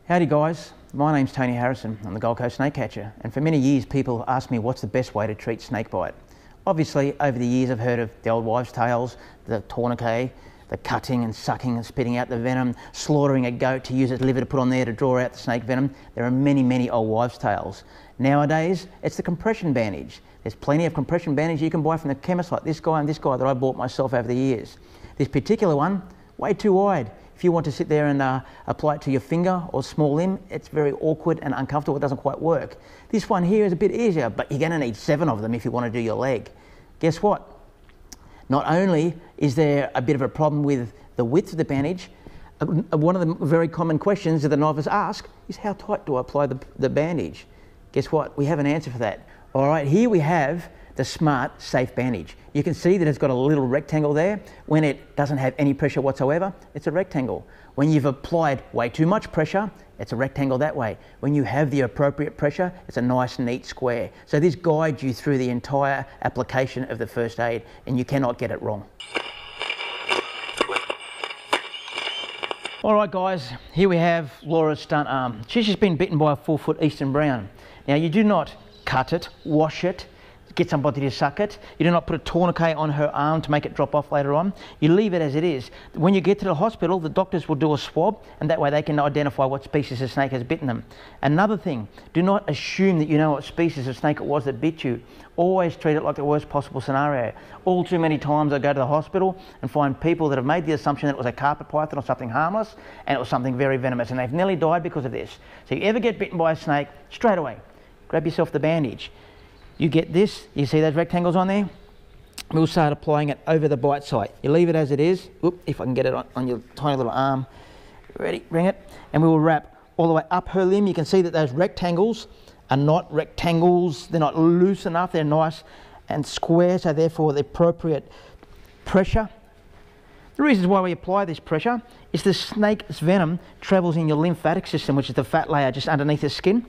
Howdy guys, my name's Tony Harrison. I'm the Gold Coast snake catcher, and for many years people have asked me what's the best way to treat snakebite. Obviously over the years I've heard of the old wives' tales, the tourniquet, the cutting and sucking and spitting out the venom, slaughtering a goat to use its liver to put on there to draw out the snake venom. There are many old wives' tales. Nowadays it's the compression bandage. There's plenty of compression bandage you can buy from the chemist, like this guy and this guy that I bought myself over the years. This particular one, way too wide. If you want to sit there and apply it to your finger or small limb, it's very awkward and uncomfortable. It doesn't quite work. This one here is a bit easier, but you're going to need 7 of them if you want to do your leg. Guess what? Not only is there a bit of a problem with the width of the bandage, one of the very common questions that the novice ask is, how tight do I apply the bandage? Guess what? We have an answer for that. All right, here we have the Smart Safe Bandage. You can see that it's got a little rectangle there. When it doesn't have any pressure whatsoever, it's a rectangle. When you've applied way too much pressure, it's a rectangle that way. When you have the appropriate pressure, it's a nice neat square. So this guides you through the entire application of the first aid, and you cannot get it wrong. All right guys, here we have Laura's stunt arm. She's just been bitten by a 4-foot eastern brown. Now you do not cut it, wash it, get somebody to suck it. You do not put a tourniquet on her arm to make it drop off later on. You leave it as it is. When you get to the hospital, the doctors will do a swab, and that way they can identify what species of snake has bitten them. Another thing, do not assume that you know what species of snake it was that bit you. Always treat it like the worst possible scenario. All too many times I go to the hospital and find people that have made the assumption that it was a carpet python or something harmless, and it was something very venomous, and they've nearly died because of this. So if you ever get bitten by a snake, straight away, grab yourself the bandage. You get this, you see those rectangles on there? We'll start applying it over the bite site. You leave it as it is. Oop, if I can get it on your tiny little arm. Ready, bring it. And we will wrap all the way up her limb. You can see that those rectangles are not rectangles. They're not loose enough. They're nice and square, so therefore the appropriate pressure. The reasons why we apply this pressure is the snake's venom travels in your lymphatic system, which is the fat layer just underneath the skin.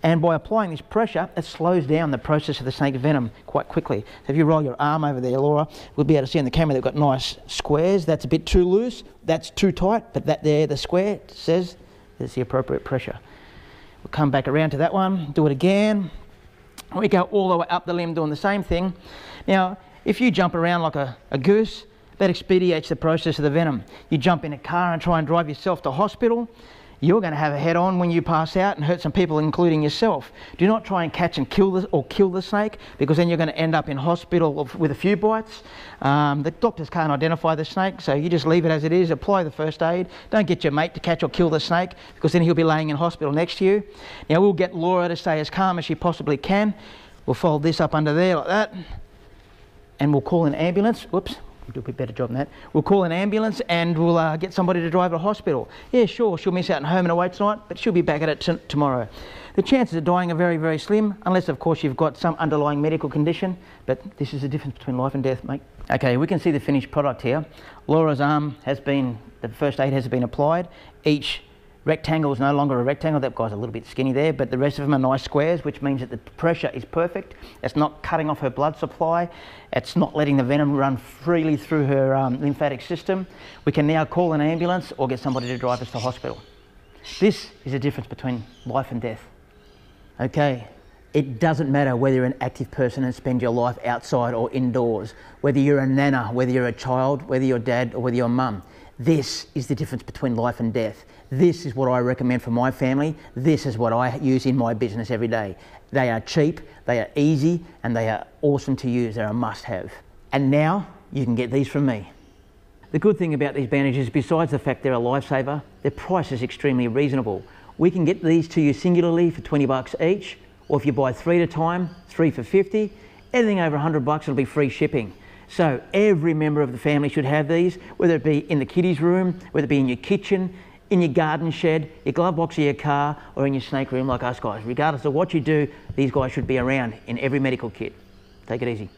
And by applying this pressure, it slows down the process of the snake's venom quite quickly. So if you roll your arm over there, Laura, we'll be able to see on the camera they've got nice squares. That's a bit too loose, that's too tight, but that there, the square, says there's the appropriate pressure. We'll come back around to that one, do it again. We go all the way up the limb doing the same thing. Now, if you jump around like a goose, that expedites the process of the venom. You jump in a car and try and drive yourself to hospital, you're going to have a head-on when you pass out and hurt some people, including yourself. Do not try and catch and kill the snake, because then you're going to end up in hospital with a few bites. The doctors can't identify the snake, so you just leave it as it is, apply the first aid. Don't get your mate to catch or kill the snake, because then he'll be laying in hospital next to you. Now we'll get Laura to stay as calm as she possibly can. We'll fold this up under there like that, and we'll call an ambulance. Whoops. We'll do a bit better job than that. We'll call an ambulance and we'll get somebody to drive her to hospital. Yeah, sure, she'll miss out on home and away tonight, but she'll be back at it tomorrow. The chances of dying are very slim, unless of course you've got some underlying medical condition, but this is the difference between life and death, mate. Okay, we can see the finished product here. Laura's arm has been, the first aid has been applied. Each rectangle is no longer a rectangle. That guy's a little bit skinny there, but the rest of them are nice squares, which means that the pressure is perfect. It's not cutting off her blood supply. It's not letting the venom run freely through her lymphatic system. We can now call an ambulance or get somebody to drive us to hospital. This is the difference between life and death. Okay, it doesn't matter whether you're an active person and spend your life outside or indoors, whether you're a nana, whether you're a child, whether you're dad or whether you're mum. This is the difference between life and death. This is what I recommend for my family. This is what I use in my business every day. They are cheap, they are easy, and they are awesome to use. They're a must-have. And now you can get these from me. The good thing about these bandages, besides the fact they're a lifesaver, their price is extremely reasonable. We can get these to you singularly for 20 bucks each, or if you buy 3 at a time, 3 for 50. Anything over 100 bucks, it'll be free shipping. So every member of the family should have these, whether it be in the kiddies' room, whether it be in your kitchen, in your garden shed, your glove box of your car, or in your snake room like us guys. Regardless of what you do, these guys should be around in every medical kit. Take it easy.